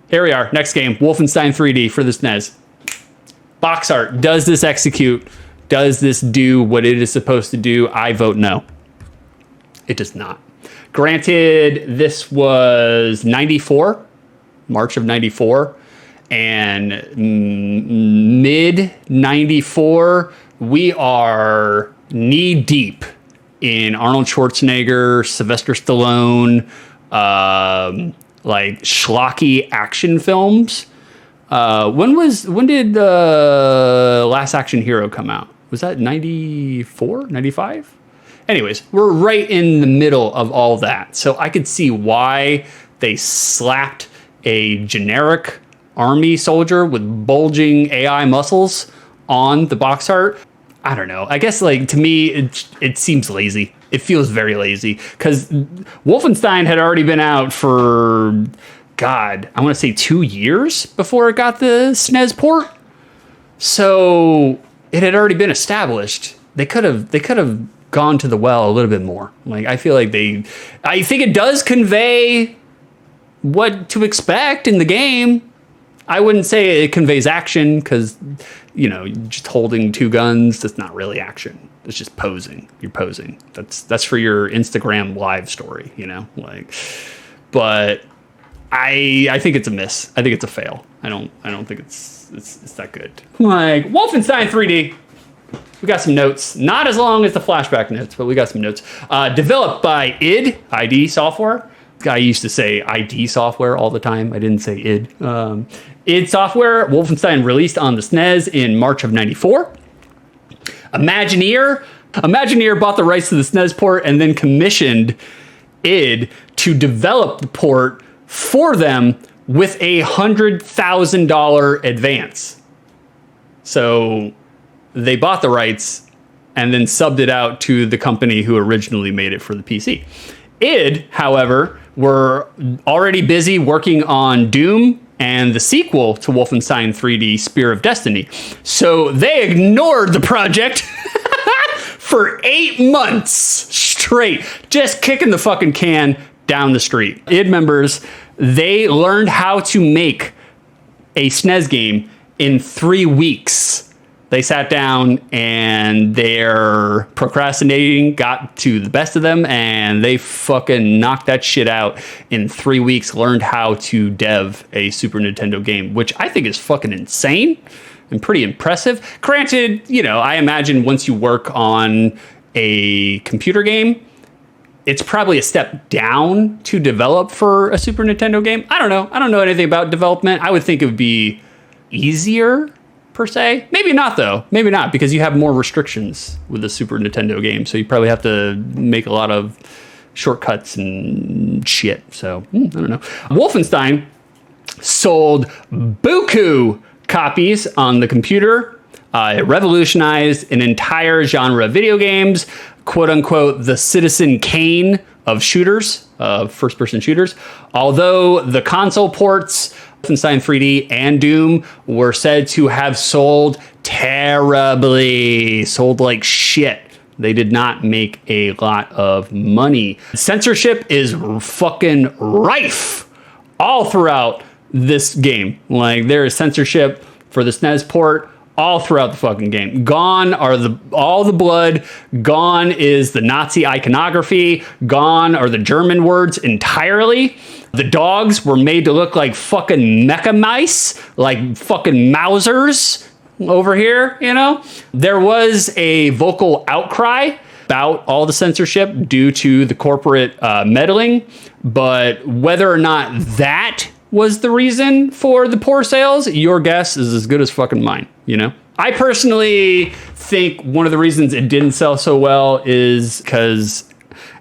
here we are. Next game, Wolfenstein 3D for the SNES. Box art. Does this execute? Does this do what it is supposed to do? I vote no. It does not. Granted, this was 94, March of 94, and mid 94, we are knee deep in Arnold Schwarzenegger, Sylvester Stallone, like schlocky action films. When did the Last Action Hero come out? Was that 94, 95? Anyways, we're right in the middle of all that. So I could see why they slapped a generic army soldier with bulging AI muscles on the box art. I don't know. I guess, like, to me, it seems lazy. It feels very lazy because Wolfenstein had already been out for, God, I want to say 2 years before it got the SNES port. So it had already been established. They could have gone to the well a little bit more. Like, I feel like I think it does convey what to expect in the game. I wouldn't say it conveys action because, you know, just holding two guns, that's not really action. It's just posing. You're posing. That's for your Instagram live story, you know, like, but I think it's a miss. I think it's a fail. I don't think it's that good. Like Wolfenstein 3D. We got some notes, not as long as the flashback notes, but we got some notes. Developed by ID Software. Guy used to say ID Software all the time. I didn't say id. Id Software. Wolfenstein released on the SNES in March of 94. Imagineer bought the rights to the SNES port and then commissioned id to develop the port for them with a $100,000 advance. So they bought the rights and then subbed it out to the company who originally made it for the PC. id, however, were already busy working on Doom and the sequel to Wolfenstein 3D, Spear of Destiny. So they ignored the project for 8 months straight, just kicking the fucking can down the street. id members, they learned how to make a SNES game in 3 weeks. They sat down and their procrastinating got to the best of them and they fucking knocked that shit out in 3 weeks, learned how to dev a Super Nintendo game, which I think is fucking insane and pretty impressive. Granted, you know, I imagine once you work on a computer game, it's probably a step down to develop for a Super Nintendo game. I don't know. I don't know anything about development. I would think it would be easier per se. Maybe not though. Maybe not, because you have more restrictions with the Super Nintendo game. So you probably have to make a lot of shortcuts and shit. So I don't know. Wolfenstein sold buku copies on the computer. It revolutionized an entire genre of video games, quote unquote, the Citizen Kane of shooters, first-person shooters. Although the console ports, Wolfenstein 3D and Doom, were said to have sold terribly, sold like shit. They did not make a lot of money. Censorship is fucking rife all throughout this game. Like, there is censorship for the SNES port all throughout the fucking game. Gone are all the blood. Gone is the Nazi iconography. Gone are the German words entirely. The dogs were made to look like fucking mecha mice, like fucking Mausers over here, you know? There was a vocal outcry about all the censorship due to the corporate meddling, but whether or not that was the reason for the poor sales, your guess is as good as fucking mine, you know? I personally think one of the reasons it didn't sell so well is because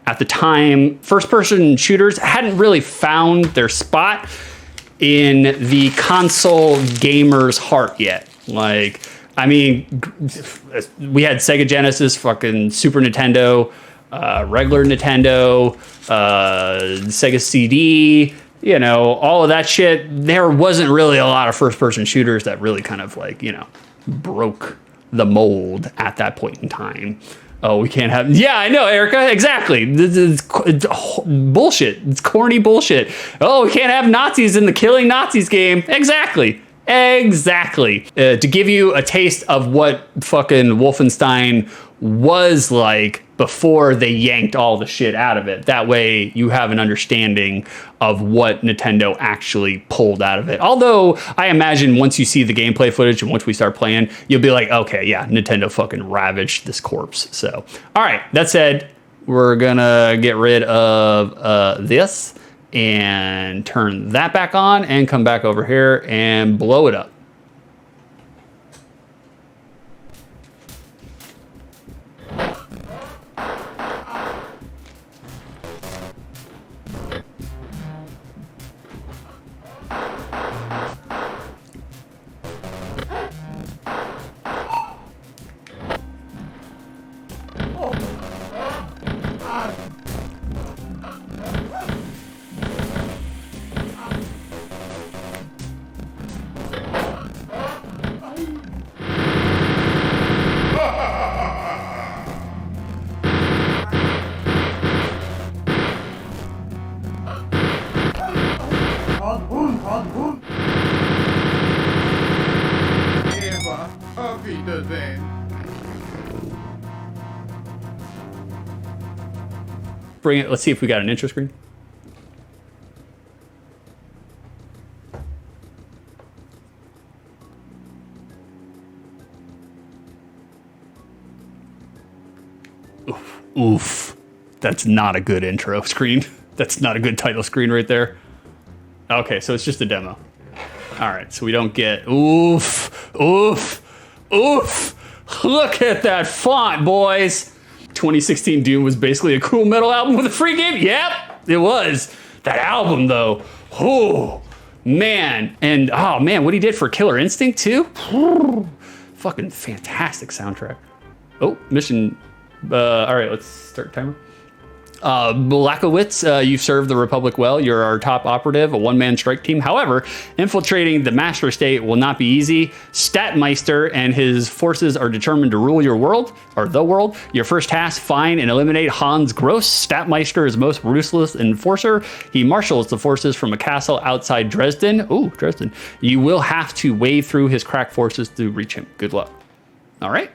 at the time, first-person shooters hadn't really found their spot in the console gamer's heart yet. Like, I mean, we had Sega Genesis, fucking Super Nintendo, regular Nintendo, Sega CD, you know, all of that shit. There wasn't really a lot of first-person shooters that really kind of, like, you know, broke the mold at that point in time. Oh, we can't have. Yeah, I know, Erica. Exactly. This is bullshit. It's corny bullshit. Oh, we can't have Nazis in the killing Nazis game. Exactly. Exactly. To give you a taste of what fucking Wolfenstein was like before they yanked all the shit out of it. That way you have an understanding of what Nintendo actually pulled out of it. Although I imagine once you see the gameplay footage and once we start playing, you'll be like, okay, yeah, Nintendo fucking ravaged this corpse. So, all right, that said, we're gonna get rid of this and turn that back on and come back over here and blow it up. Bring it. Let's see if we got an intro screen. Oof. Oof. That's not a good intro screen. That's not a good title screen right there. Okay, so it's just a demo. All right, so we don't get oof, oof, oof. Look at that font, boys. 2016 Doom was basically a cool metal album with a free game. Yep, it was. That album, though, oh, man. And, oh, man, what he did for Killer Instinct, too. Fucking fantastic soundtrack. Oh, mission. All right, let's start timer. Blakowicz, you've served the Republic well. You're our top operative, a one-man strike team. However, infiltrating the Master State will not be easy. Statmeister and his forces are determined to rule your world, or the world. Your first task, find and eliminate Hans Gross. Statmeister is the most ruthless enforcer. He marshals the forces from a castle outside Dresden. Ooh, Dresden. You will have to wade through his crack forces to reach him. Good luck. All right.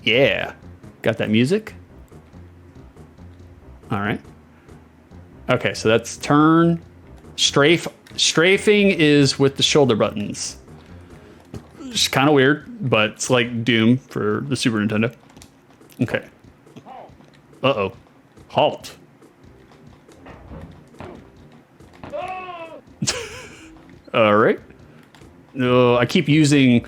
Yeah. Got that music? All right. Okay, so that's turn, strafe. Strafing is with the shoulder buttons. It's kind of weird, but it's like Doom for the Super Nintendo. Okay. Uh-oh. Halt. All right. No, I keep using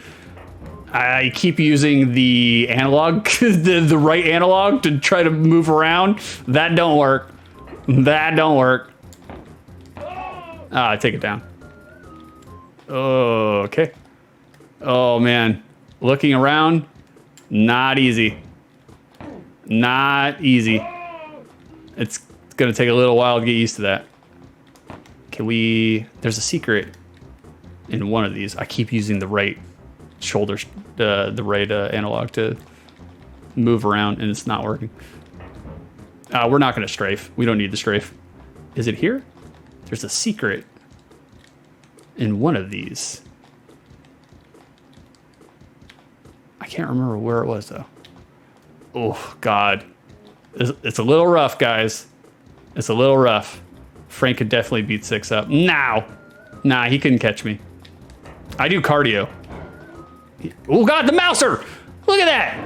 the analog, the right analog to try to move around. That don't work. That don't work. Take it down. Oh, okay. Oh, man. Looking around, not easy. Not easy. It's going to take a little while to get used to that. Can we... There's a secret in one of these. I keep using the right shoulder, the right analog to move around, and it's not working. We're not going to strafe. We don't need the strafe. Is it here? There's a secret in one of these. I can't remember where it was, though. Oh, God. It's a little rough, guys. It's a little rough. Frank could definitely beat 6 up. Now. Nah, he couldn't catch me. I do cardio. Oh, God, the mouser! Look at that!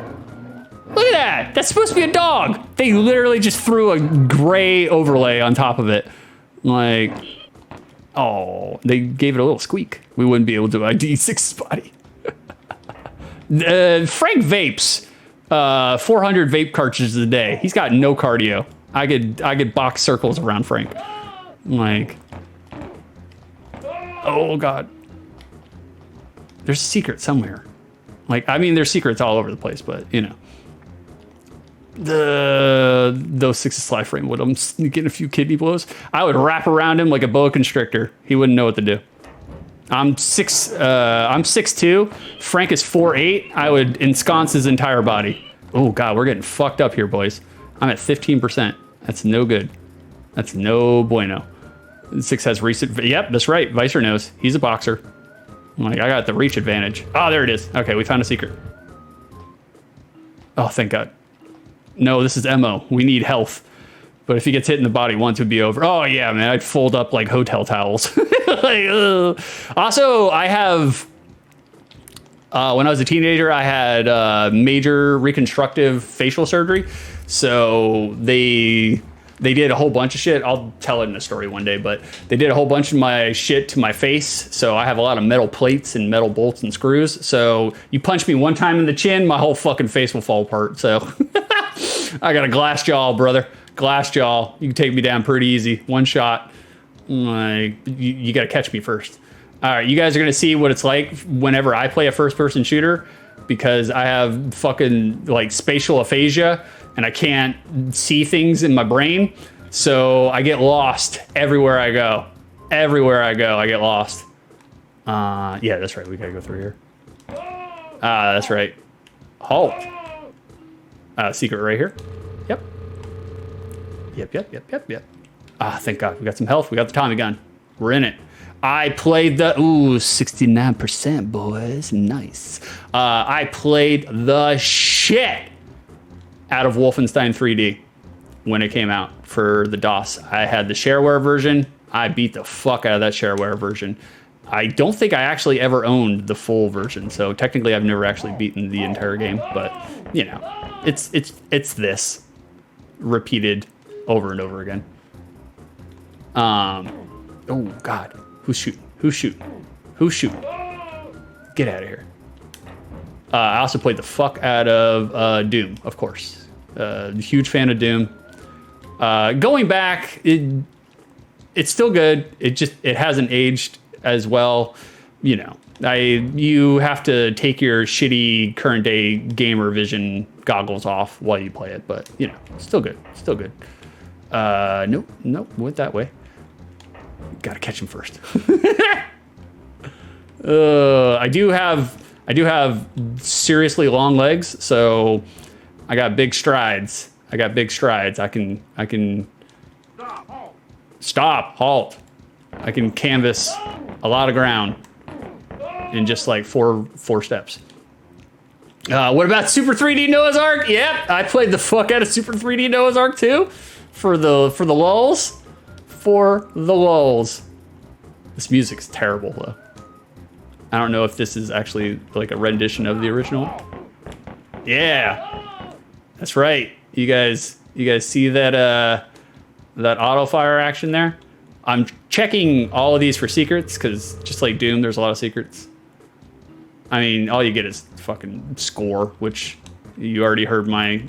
Look at that! That's supposed to be a dog! They literally just threw a gray overlay on top of it. Like, oh, they gave it a little squeak. We wouldn't be able to ID 6's body. Frank vapes 400 vape cartridges a day. He's got no cardio. I could box circles around Frank. Like, oh, God. There's a secret somewhere. Like, I mean, there's secrets all over the place, but, you know. Those 6 slide frame with him getting a few kidney blows. I would wrap around him like a boa constrictor. He wouldn't know what to do. I'm 6'2". Frank is 4'8". I would ensconce his entire body. Oh God, we're getting fucked up here, boys. I'm at 15%. That's no good. That's no bueno. 6 has recent. Yep, that's right. Vicer knows. He's a boxer. I'm like, I got the reach advantage. Oh, there it is. Okay, we found a secret. Oh, thank God. No, this is Mo. We need health. But if he gets hit in the body once, it would be over. Oh, yeah, man. I'd fold up like hotel towels. Like, also, I have... when I was a teenager, I had major reconstructive facial surgery. So they did a whole bunch of shit. I'll tell it in a story one day, but they did a whole bunch of my shit to my face. So I have a lot of metal plates and metal bolts and screws. So you punch me one time in the chin, my whole fucking face will fall apart. So I got a glass jaw, brother. Glass jaw. You can take me down pretty easy. One shot. Like, you got to catch me first. All right, you guys are going to see what it's like whenever I play a first-person shooter, because I have fucking, like, spatial aphasia, and I can't see things in my brain, so I get lost everywhere I go. Everywhere I go, I get lost. Yeah, that's right, we gotta go through here. That's right. Halt. Secret right here. Yep. Yep. Thank God, we got some health, we got the Tommy gun. We're in it. I played the, 69%, boys, nice. I played the shit out of Wolfenstein 3D when it came out for the DOS. I had the shareware version. I beat the fuck out of that shareware version. I don't think I actually ever owned the full version, so technically I've never actually beaten the entire game, but, you know, it's this repeated over and over again. Oh, God. Who's shooting? Who's shooting? Who's shooting? Get out of here. I also played the fuck out of Doom, of course. Huge fan of Doom. Going back, it's still good. It hasn't aged as well. You know, you have to take your shitty current day gamer vision goggles off while you play it, but you know, still good. Still good. Nope, went that way. Gotta catch him first. I do have seriously long legs, so I got big strides. I can stop, halt. I can canvas a lot of ground in just like four steps. What about Super 3D Noah's Ark? Yep, I played the fuck out of Super 3D Noah's Ark too, for the lulz. For the lulz. This music's terrible though. I don't know if this is actually like a rendition of the original. Yeah, that's right. You guys see that that auto fire action there? I'm checking all of these for secrets because just like Doom, there's a lot of secrets. I mean, all you get is fucking score, which you already heard my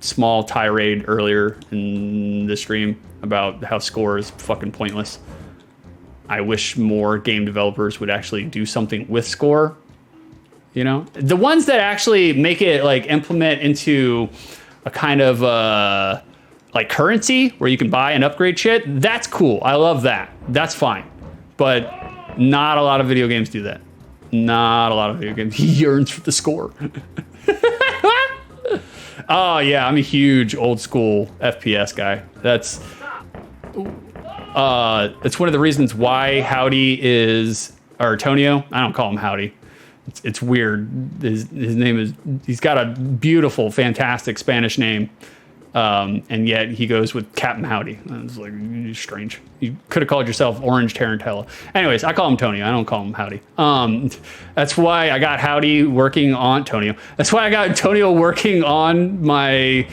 small tirade earlier in the stream about how score is fucking pointless. I wish more game developers would actually do something with score. You know, the ones that actually make it like implement into a kind of like currency where you can buy and upgrade shit. That's cool. I love that. That's fine. But not a lot of video games do that. Not a lot of video games. He yearns for the score. Oh yeah, I'm a huge old school FPS guy. That's one of the reasons why Howdy is, or Tonio. I don't call him Howdy. It's weird. His name is, he's got a beautiful, fantastic Spanish name. And yet he goes with Captain Howdy. It's like strange. You could have called yourself Orange Tarantella. Anyways, I call him Tonio. I don't call him Howdy. That's why I got Howdy working on Tonio. That's why I got Tonio working on my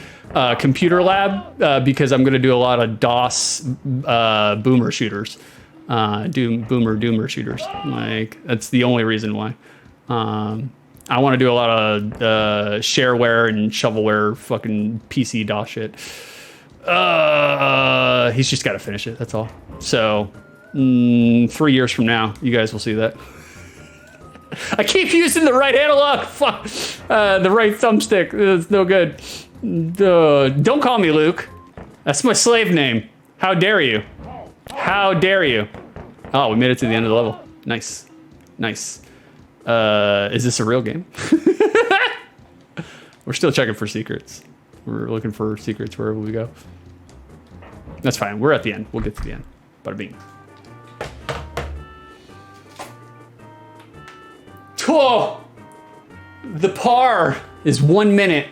computer lab because I'm going to do a lot of DOS boomer shooters, doomer shooters. Like that's the only reason why. I want to do a lot of shareware and shovelware fucking PC DOS shit. He's just got to finish it. That's all. So 3 years from now, you guys will see that. I keep using the right analog. Fuck. The right thumbstick. It's no good. Don't call me Luke. That's my slave name. How dare you? How dare you? Oh, we made it to the end of the level. Nice. Nice. Is this a real game? We're still checking for secrets. We're looking for secrets wherever we go. That's fine. We're at the end. We'll get to the end. Bada bing. Oh, the par is 1 minute.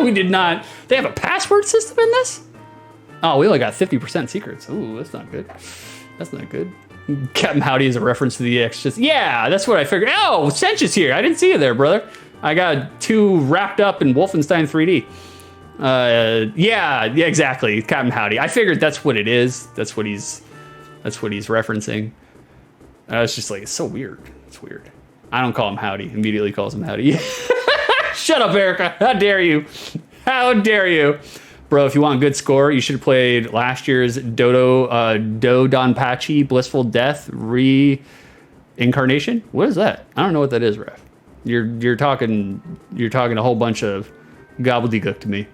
We did not. They have a password system in this? Oh, we only got 50% secrets. Ooh, that's not good. That's not good. Captain Howdy is a reference to the EX. Just yeah, that's what I figured. Oh, Sench is here. I didn't see you there, brother. I got too wrapped up in Wolfenstein 3D. Yeah, exactly. Captain Howdy. I figured that's what it is. That's what he's referencing. It's just like, it's so weird. It's weird. I don't call him Howdy. Immediately calls him Howdy. Shut up, Erica. How dare you? How dare you? Bro, if you want a good score, you should have played last year's Dodonpachi Blissful Death Reincarnation. What is that? I don't know what that is, Ref. You're talking a whole bunch of gobbledygook to me.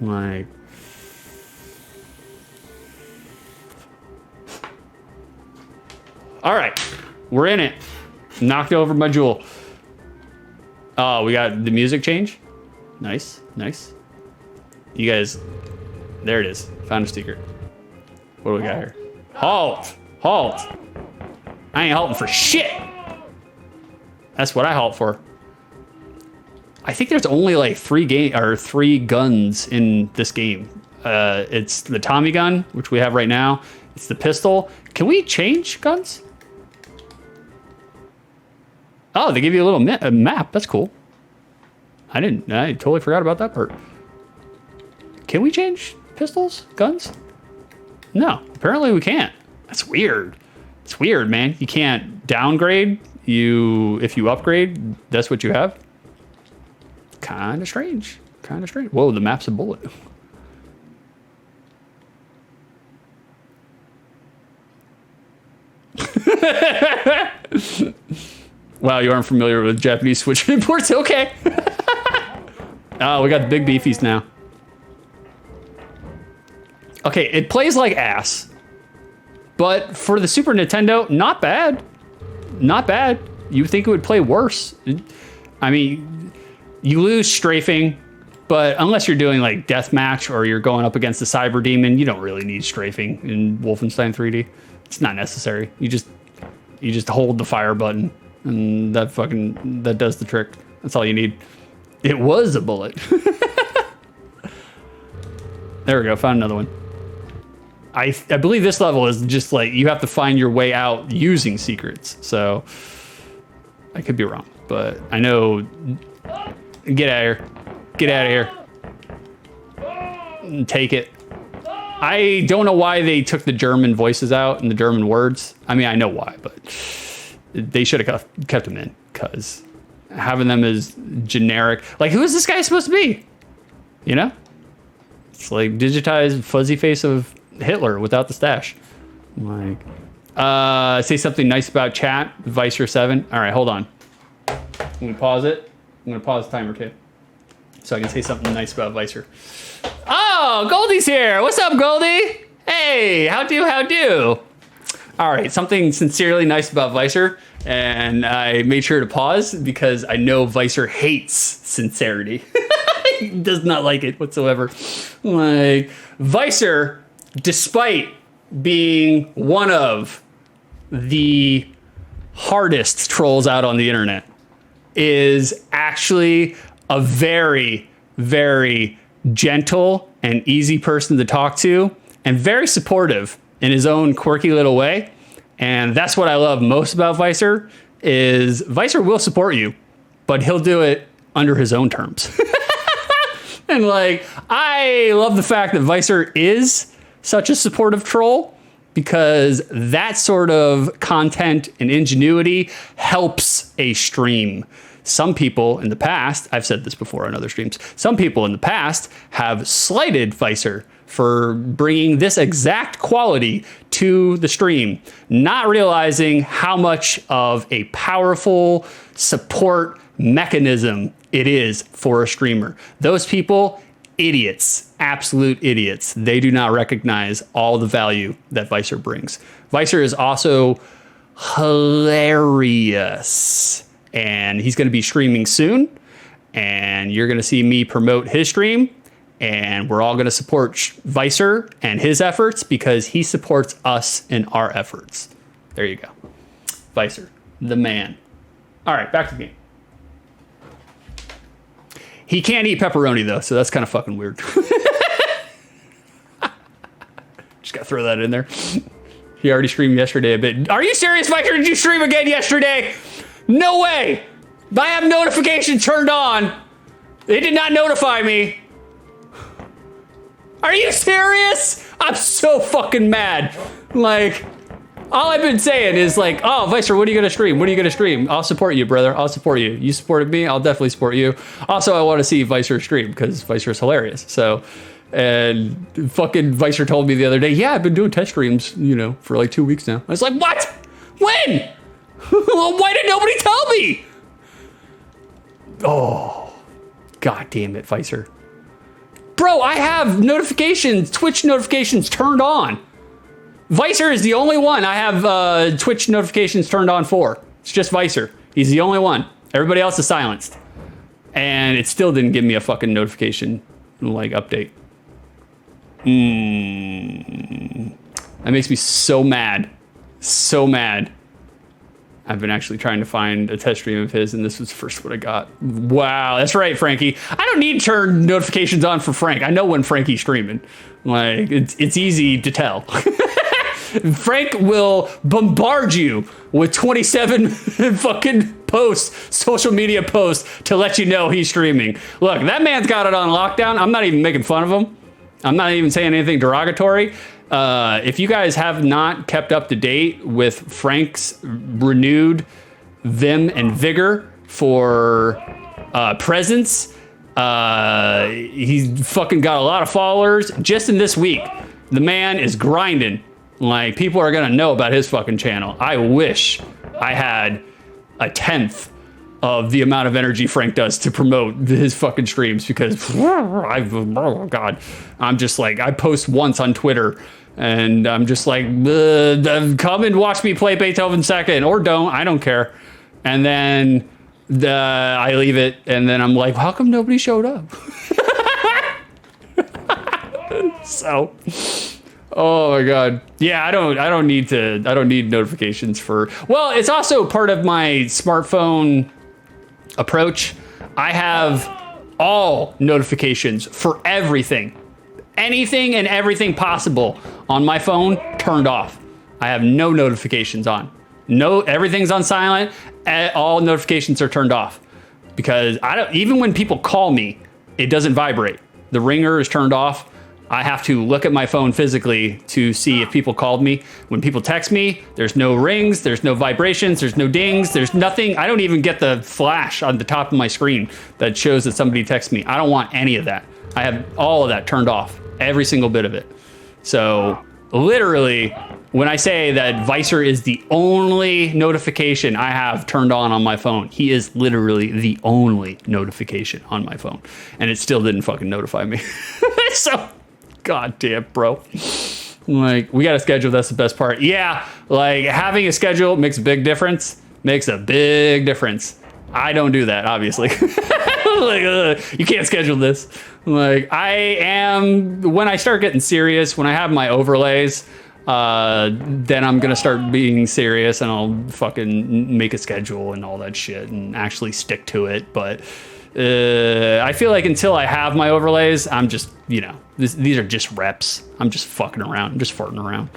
Like, all right, we're in it. Knocked over my jewel. Oh, we got the music change. Nice, nice. You guys, there it is. Found a secret. What do we got here? Halt, halt. I ain't halting for shit. That's what I halt for. I think there's only like 3 guns in this game. It's the Tommy gun, which we have right now. It's the pistol. Can we change guns? Oh, they give you a little map. That's cool. I totally forgot about that part. Can we change pistols, guns? No, apparently we can't. That's weird. It's weird, man. You can't downgrade. If you upgrade, that's what you have. Kind of strange. Kind of strange. Whoa, the map's a bullet. Wow, you aren't familiar with Japanese Switch imports? Okay. Oh, we got the big beefies now. Okay, it plays like ass. But for the Super Nintendo, not bad. Not bad. You would think it would play worse. I mean, you lose strafing, but unless you're doing like deathmatch or you're going up against the Cyber Demon, you don't really need strafing in Wolfenstein 3D. It's not necessary. You just hold the fire button and that does the trick. That's all you need. It was a bullet. There we go, found another one. I believe this level is just like, you have to find your way out using secrets. So I could be wrong, but I know, get out of here. Get out of here. Take it. I don't know why they took the German voices out and the German words. I mean, I know why, but they should have kept them in, because having them as generic, like, who is this guy supposed to be? You know? It's like digitized fuzzy face of Hitler without the stash. Like, say something nice about chat, Vicer 7. All right, hold on. I'm gonna pause it. I'm gonna pause the timer too, so I can say something nice about Vicer. Oh, Goldie's here. What's up, Goldie? Hey, how do? All right, something sincerely nice about Vicer, and I made sure to pause because I know Vicer hates sincerity. He does not like it whatsoever. Like, Vicer, despite being one of the hardest trolls out on the internet, is actually a very, very gentle and easy person to talk to, and very supportive in his own quirky little way. And that's what I love most about Vicer, is Vicer will support you, but he'll do it under his own terms. And like, I love the fact that Vicer is such a supportive troll, because that sort of content and ingenuity helps a stream. Some people in the past, I've said this before on other streams, some people in the past have slighted Vicer for bringing this exact quality to the stream, not realizing how much of a powerful support mechanism it is for a streamer. Those people, idiots, absolute idiots. They do not recognize all the value that Vicer brings. Vicer is also hilarious, and he's going to be streaming soon. and you're going to see me promote his stream, and we're all going to support Vicer and his efforts because he supports us in our efforts. There you go. Vicer, the man. All right, back to the game. He can't eat pepperoni, though, so that's kind of fucking weird. Just got to throw that in there. He already streamed yesterday a bit. Are you serious, Vicer? Did you stream again yesterday? No way. I have notifications turned on. They did not notify me. Are you serious? I'm so fucking mad. Like, all I've been saying is like, oh, Vicer, what are you going to stream? What are you going to stream? I'll support you, brother. I'll support you. You supported me. I'll definitely support you. Also, I want to see Vicer stream because Vicer is hilarious. So, and fucking Vicer told me the other day, yeah, I've been doing test streams, you know, for like 2 weeks now. I was like, what? When? Why did nobody tell me? Oh, God damn it, Vicer. Bro, I have notifications, Twitch notifications turned on. Vicer is the only one I have Twitch notifications turned on for. It's just Vicer. He's the only one. Everybody else is silenced. And it still didn't give me a fucking notification, like, update. That makes me so mad. So mad. I've been actually trying to find a test stream of his, and this was the first one I got. Wow, that's right, Frankie. I don't need to turn notifications on for Frank. I know when Frankie's streaming. Like, it's easy to tell. Frank will bombard you with 27 fucking posts, social media posts, to let you know he's streaming. Look, that man's got it on lockdown. I'm not even making fun of him. I'm not even saying anything derogatory. If you guys have not kept up to date with Frank's renewed vim and vigor for presence, he's fucking got a lot of followers. Just in this week, the man is grinding. Like, people are gonna know about his fucking channel. I wish I had a 10th of the amount of energy Frank does to promote his fucking streams, because oh God, I'm just like, I post once on Twitter and I'm just like, come and watch me play Beethoven second, or don't, I don't care. And then I leave it, and then I'm like, how come nobody showed up? So, oh my God. Yeah, I don't need notifications for, well, it's also part of my smartphone approach. I have all notifications for everything, anything and everything possible on my phone turned off. I have no notifications on. No, everything's on silent. All notifications are turned off, because even when people call me, it doesn't vibrate. The ringer is turned off. I have to look at my phone physically to see if people called me. When people text me, there's no rings, there's no vibrations, there's no dings, there's nothing. I don't even get the flash on the top of my screen that shows that somebody texted me. I don't want any of that. I have all of that turned off, every single bit of it. So literally, when I say that Vicer is the only notification I have turned on my phone, he is literally the only notification on my phone. And it still didn't fucking notify me. So, God damn, bro. Like, we got a schedule. That's the best part. Yeah, like, having a schedule makes a big difference. Makes a big difference. I don't do that, obviously. Like, you can't schedule this. Like, when I start getting serious, when I have my overlays, then I'm gonna start being serious, and I'll fucking make a schedule and all that shit and actually stick to it. But I feel like until I have my overlays, I'm just, you know, these are just reps. I'm just fucking around. I'm just farting around.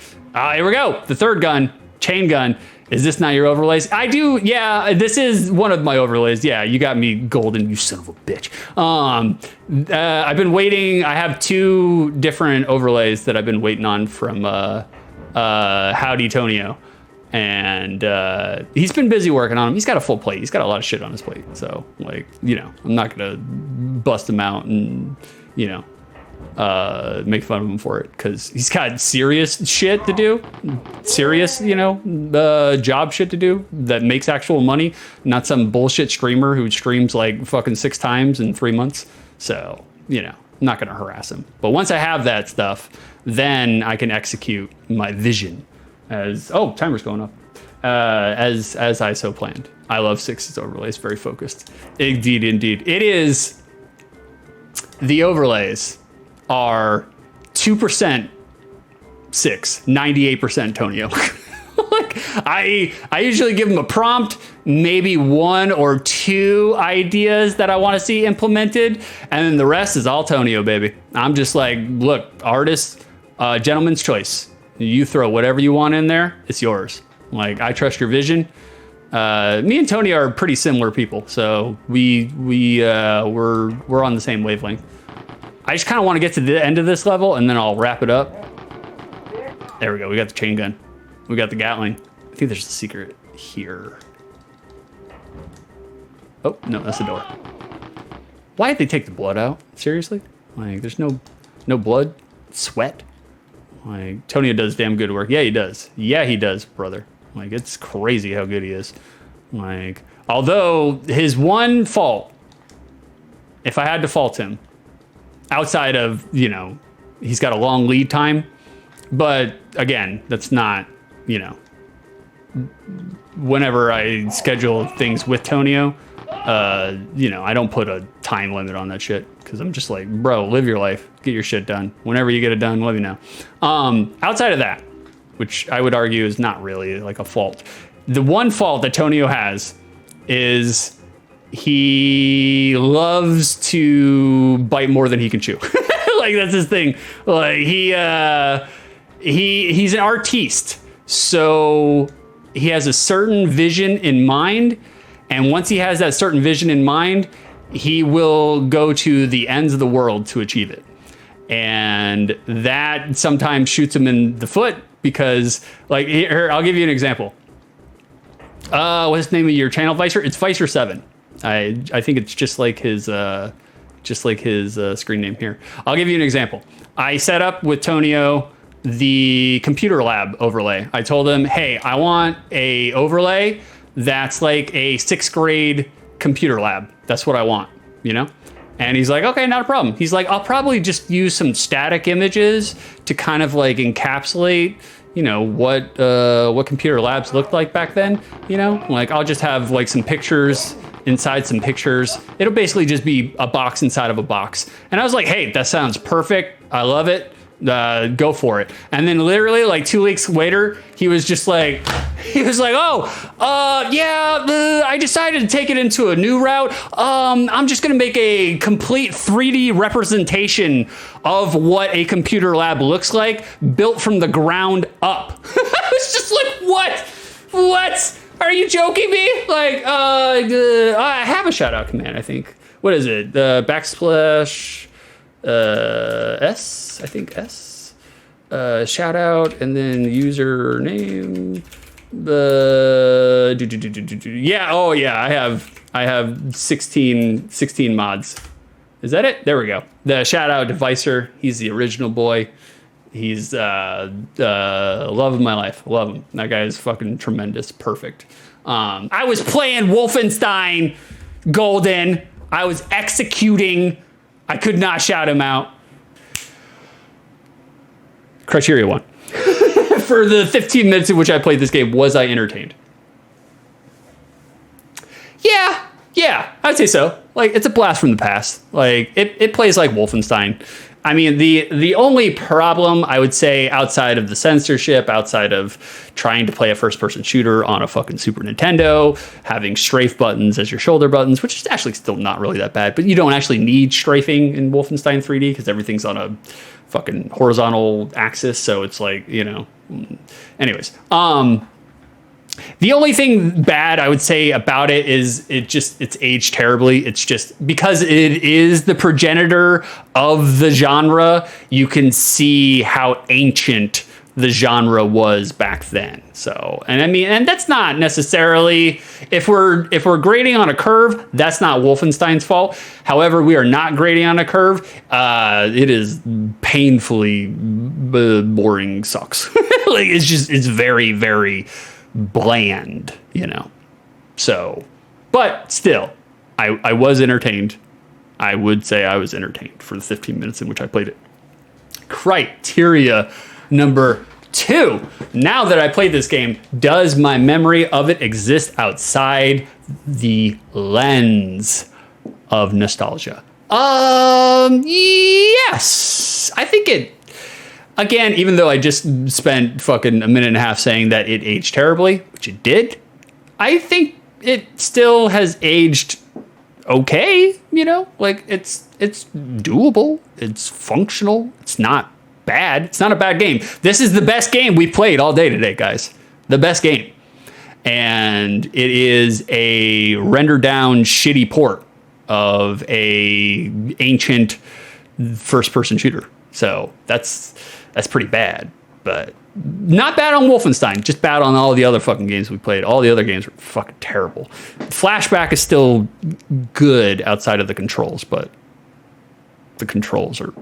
Here we go. The third gun, chain gun. Is this not your overlays? I do. Yeah, this is one of my overlays. Yeah, you got me golden, you son of a bitch. I've been waiting. I have 2 different overlays that I've been waiting on from Howdy Tonio. And he's been busy working on them. He's got a full plate. He's got a lot of shit on his plate. So, like, you know, I'm not going to bust him out and, you know, make fun of him for it, because he's got serious shit to do. Serious, you know, job shit to do that makes actual money. Not some bullshit streamer who streams like fucking 6 times in 3 months. So, you know, I'm not going to harass him. But once I have that stuff, then I can execute my vision. Oh, timer's going up. as I so planned. I love 6's overlays, very focused. Indeed, indeed. It is, the overlays are 2% 6, 98% Tonio. Like, I usually give them a prompt, maybe 1 or 2 ideas that I want to see implemented, and then the rest is all Tonio, baby. I'm just like, look, artist, gentleman's choice. You throw whatever you want in there, it's yours. Like, I trust your vision. Me and Tony are pretty similar people, so we're on the same wavelength. I just kind of want to get to the end of this level, and then I'll wrap it up. There we go. We got the chain gun. We got the Gatling. I think there's a secret here. Oh no, that's the door. Why did they take the blood out? Seriously? Like, there's no blood, sweat. Like, Tonio does damn good work. Yeah, he does. Yeah, he does, brother. Like, it's crazy how good he is. Like, although his one fault, if I had to fault him, outside of, you know, he's got a long lead time, but again, that's not, you know, whenever I schedule things with Tonio, you know, I don't put a time limit on that shit, because I'm just like, bro, live your life, get your shit done. Whenever you get it done, let me know. Outside of that, which I would argue is not really like a fault, the one fault that Tonio has is he loves to bite more than he can chew. Like, that's his thing. Like, he's an artiste, so he has a certain vision in mind, and once he has that certain vision in mind, he will go to the ends of the world to achieve it. And that sometimes shoots him in the foot, because, like, here, I'll give you an example. What's the name of your channel, Vicer? It's Vicer7. I think it's just like his screen name here. I'll give you an example. I set up with Tonio the computer lab overlay. I told him, hey, I want a overlay that's like a 6th grade computer lab. That's what I want, you know? And he's like, okay, not a problem. He's like, I'll probably just use some static images to kind of like encapsulate, you know, what computer labs looked like back then, you know? Like, I'll just have like some pictures inside some pictures. It'll basically just be a box inside of a box. And I was like, hey, that sounds perfect. I love it. Go for it. And then literally like 2 weeks later, he was like, oh, yeah, I decided to take it into a new route. I'm just going to make a complete 3D representation of what a computer lab looks like, built from the ground up. I was just like, what? Are you joking me? Like, I have a shout out command, I think. What is it? Backslash S, I think S. Shout out, and then username. Yeah, oh yeah, I have 16 mods. Is that it? There we go. The shout out to Vicer. He's the original boy. He's love of my life. Love him. That guy is fucking tremendous. Perfect. I was playing Wolfenstein Golden. I was executing. I could not shout him out. Criteria 1. For the 15 minutes in which I played this game, was I entertained? Yeah, I'd say so. Like, it's a blast from the past. Like, it plays like Wolfenstein. I mean, the only problem, I would say, outside of the censorship, outside of trying to play a first-person shooter on a fucking Super Nintendo, having strafe buttons as your shoulder buttons, which is actually still not really that bad, but you don't actually need strafing in Wolfenstein 3D because everything's on a fucking horizontal axis, so it's like, you know. Anyways, the only thing bad I would say about it is it's aged terribly. It's just because it is the progenitor of the genre, you can see how ancient the genre was back then. So, and I mean, and that's not necessarily, if we're grading on a curve, that's not Wolfenstein's fault. However, we are not grading on a curve. It is painfully boring, sucks. Like, it's very, very bland, you know. So, but still, I was entertained. I would say I was entertained for the 15 minutes in which I played it. Criteria number 2, now that I played this game, does my memory of it exist outside the lens of nostalgia? Yes. I think it, again, even though I just spent fucking a minute and a half saying that it aged terribly, which it did, I think it still has aged okay, you know? Like, it's doable, it's functional, it's not bad. It's not a bad game. This is the best game we played all day today, guys. The best game. And it is a rendered down shitty port of a ancient first person shooter. So that's pretty bad, but not bad on Wolfenstein, just bad on all the other fucking games we played. All the other games were fucking terrible. Flashback is still good outside of the controls, but the controls are